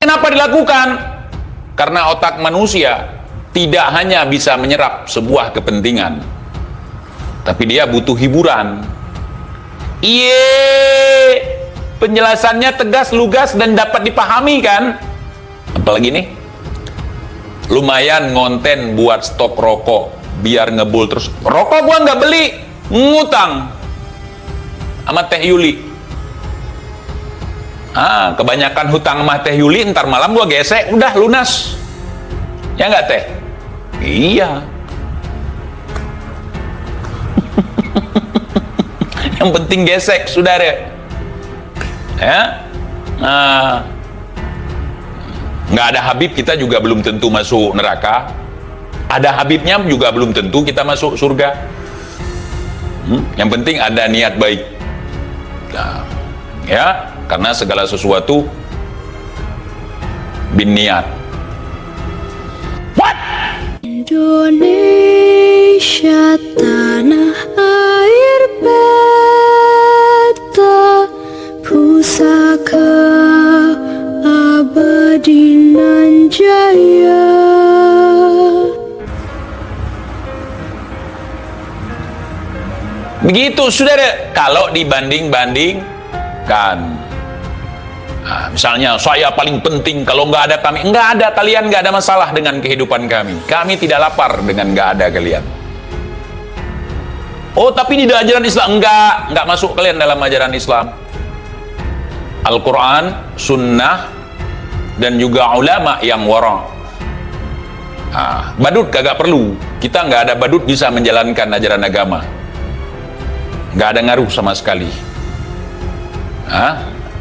Kenapa dilakukan? Karena otak manusia tidak hanya bisa menyerap sebuah kepentingan, tapi dia butuh hiburan. Penjelasannya tegas, lugas, dan dapat dipahami kan? Apalagi nih, lumayan ngonten buat stok rokok, biar ngebul terus. Rokok gua nggak beli, ngutang sama Teh Yuli. Kebanyakan hutang sama Teh Yuli, ntar malam gua gesek, udah lunas. Ya nggak Teh? Iya. Yang penting gesek, saudara. Ya, nggak ada Habib, kita juga belum tentu masuk neraka. Ada Habibnya juga belum tentu kita masuk surga. Yang penting ada niat baik. Nah, ya, karena segala sesuatu bin niat. What? Indonesia tanah air beta, pusaka abadi nan jaya. Begitu saudara, kalau dibanding-bandingkan. Misalnya saya paling penting, kalau nggak ada kami, nggak ada kalian, nggak ada masalah dengan kehidupan kami. Kami tidak lapar dengan nggak ada kalian. Oh, tapi di ajaran Islam nggak masuk kalian dalam ajaran Islam. Al-Quran, Sunnah, dan juga ulama yang wara. Badut kagak perlu. Kita nggak ada badut bisa menjalankan ajaran agama. Nggak ada ngaruh sama sekali.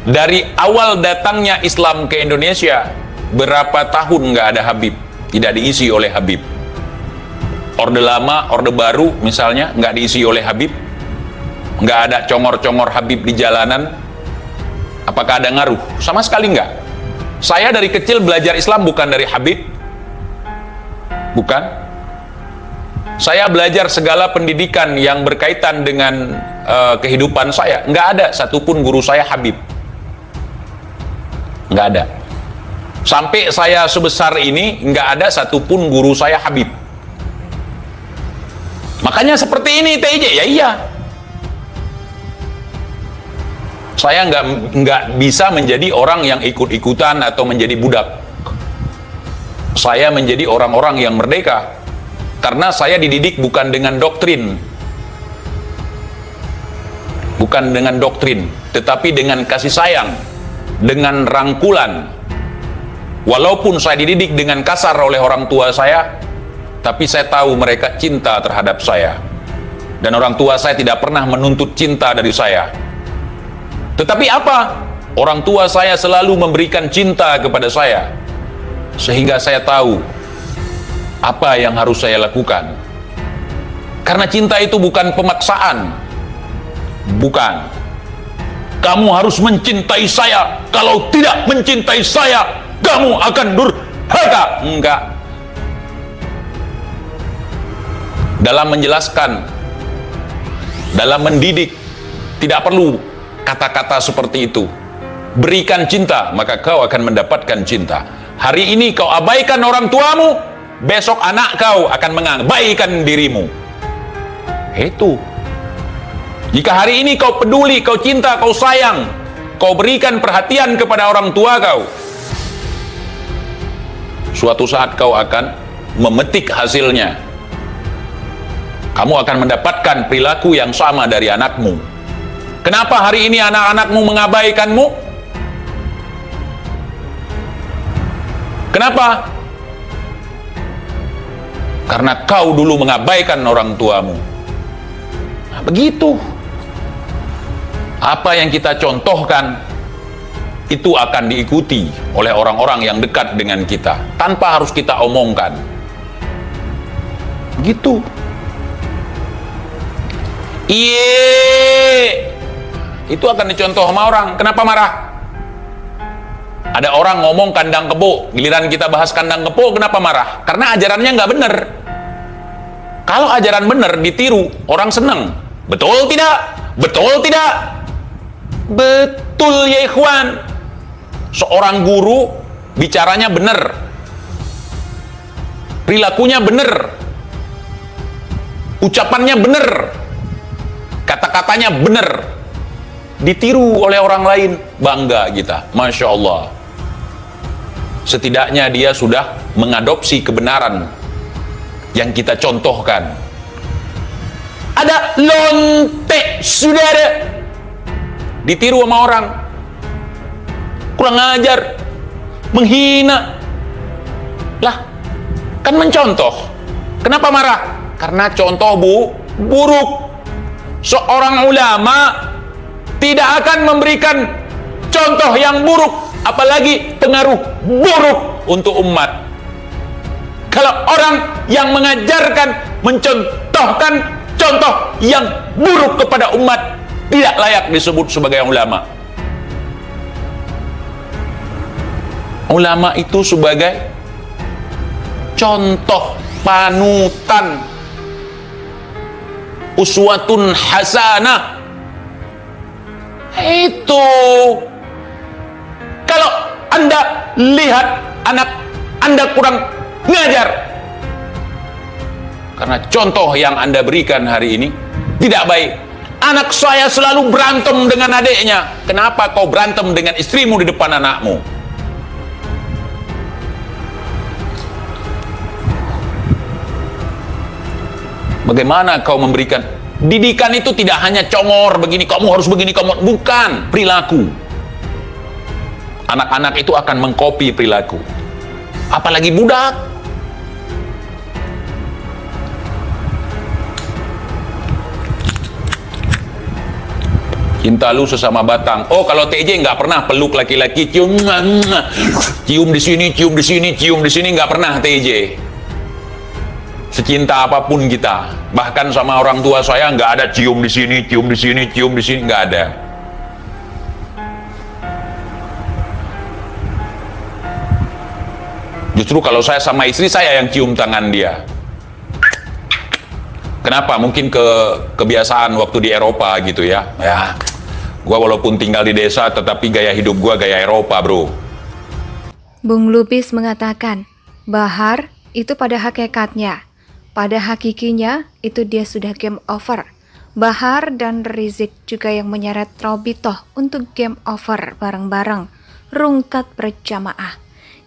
Dari awal datangnya Islam ke Indonesia, berapa tahun nggak ada Habib, tidak diisi oleh Habib. Orde lama, orde baru misalnya, nggak diisi oleh Habib. Nggak ada congor-congor Habib di jalanan. Apakah ada ngaruh? Sama sekali nggak. Saya dari kecil belajar Islam bukan dari Habib, bukan. Saya belajar segala pendidikan yang berkaitan dengan kehidupan saya. Nggak ada satupun guru saya Habib. Nggak ada. Sampai saya sebesar ini, nggak ada satupun guru saya Habib. Makanya seperti ini TIJ, ya iya. Saya nggak bisa menjadi orang yang ikut-ikutan atau menjadi budak. Saya menjadi orang-orang yang merdeka. Karena saya dididik bukan dengan doktrin, tetapi dengan kasih sayang, dengan rangkulan. Walaupun saya dididik dengan kasar oleh orang tua saya, tapi saya tahu mereka cinta terhadap saya, dan orang tua saya tidak pernah menuntut cinta dari saya. Tetapi apa? Orang tua saya selalu memberikan cinta kepada saya, sehingga saya tahu apa yang harus saya lakukan. Karena cinta itu bukan pemaksaan. Bukan. Kamu harus mencintai saya. Kalau tidak mencintai saya, kamu akan durhaka. Enggak. Dalam menjelaskan, dalam mendidik, tidak perlu kata-kata seperti itu. Berikan cinta, maka kau akan mendapatkan cinta. Hari ini kau abaikan orang tuamu, besok anak kau akan mengabaikan dirimu. Itu. Jika hari ini kau peduli, kau cinta, kau sayang, kau berikan perhatian kepada orang tua kau, suatu saat kau akan memetik hasilnya. Kamu akan mendapatkan perilaku yang sama dari anakmu. Kenapa hari ini anak-anakmu mengabaikanmu? Kenapa? Karena kau dulu mengabaikan orang tuamu. Nah, begitu. Apa yang kita contohkan itu akan diikuti oleh orang-orang yang dekat dengan kita tanpa harus kita omongkan. Gitu. Itu akan dicontoh sama orang. Kenapa marah? Ada orang ngomong kandang kebo, giliran kita bahas kandang kebo, kenapa marah? Karena ajarannya nggak bener. Kalau ajaran bener ditiru, orang seneng. Betul tidak? Betul tidak? Betul ya ikhwan. Seorang guru bicaranya benar, perilakunya benar, ucapannya benar, kata-katanya benar, ditiru oleh orang lain, bangga kita, Masya Allah. Setidaknya dia sudah mengadopsi kebenaran yang kita contohkan. Ada lontek, sudah ada, ditiru sama orang, kurang ajar, menghina. Lah, kan mencontoh. Kenapa marah? Karena contoh buruk. Seorang ulama tidak akan memberikan contoh yang buruk, apalagi pengaruh buruk untuk umat. Kalau orang yang mengajarkan, mencontohkan contoh yang buruk kepada umat, tidak layak disebut sebagai ulama. Ulama itu sebagai contoh, panutan, uswatun hasanah. Itu kalau Anda lihat anak Anda kurang ngajar karena contoh yang Anda berikan hari ini tidak baik. Anak saya selalu berantem dengan adiknya. Kenapa kau berantem dengan istrimu di depan anakmu? Bagaimana kau memberikan didikan? Itu tidak hanya congor begini, kamu harus begini, kamu bukan, perilaku. Anak-anak itu akan mengkopi perilaku, apalagi budak. Cinta lu sesama batang. Oh, kalau TJ nggak pernah peluk laki-laki, cium di sini, cium di sini, cium di sini, nggak pernah TJ. Secinta apapun kita, bahkan sama orang tua saya nggak ada cium di sini, cium di sini, cium di sini, nggak ada. Justru kalau saya sama istri, saya yang cium tangan dia. Kenapa? Mungkin kebiasaan waktu di Eropa gitu ya. Ya, gua walaupun tinggal di desa, tetapi gaya hidup gua gaya Eropa, bro. Bung Lubis mengatakan, Bahar itu pada hakikatnya, pada hakikinya itu dia sudah game over. Bahar dan Rizik juga yang menyeret Robitoh untuk game over bareng-bareng, rungkat berjamaah.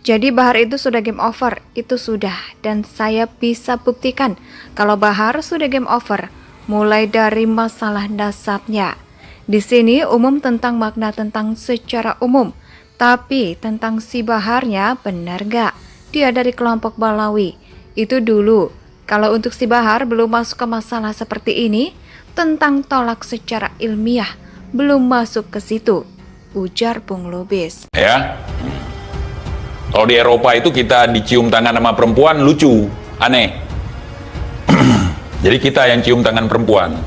Jadi Bahar itu sudah game over, itu sudah. Dan saya bisa buktikan kalau Bahar sudah game over, mulai dari masalah nasabnya. Di sini umum tentang makna tentang secara umum, tapi tentang si Baharnya benar gak? Dia dari kelompok Balawi. Itu dulu. Kalau untuk si Bahar belum masuk ke masalah seperti ini, tentang tolak secara ilmiah, belum masuk ke situ, ujar Bung Lubis. Ya. Kalau di Eropa itu kita dicium tangan sama perempuan lucu, aneh. Jadi kita yang cium tangan perempuan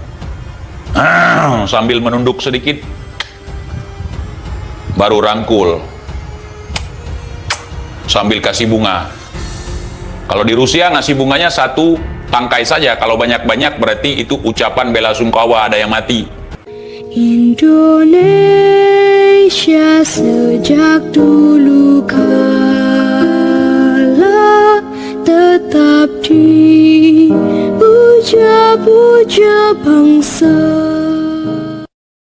sambil menunduk sedikit, baru rangkul sambil kasih bunga. Kalau di Rusia ngasih bunganya satu tangkai saja. Kalau banyak-banyak berarti itu ucapan bela sungkawa ada yang mati. Indonesia sejak dulu kala tetap dipuja-puja bangsa.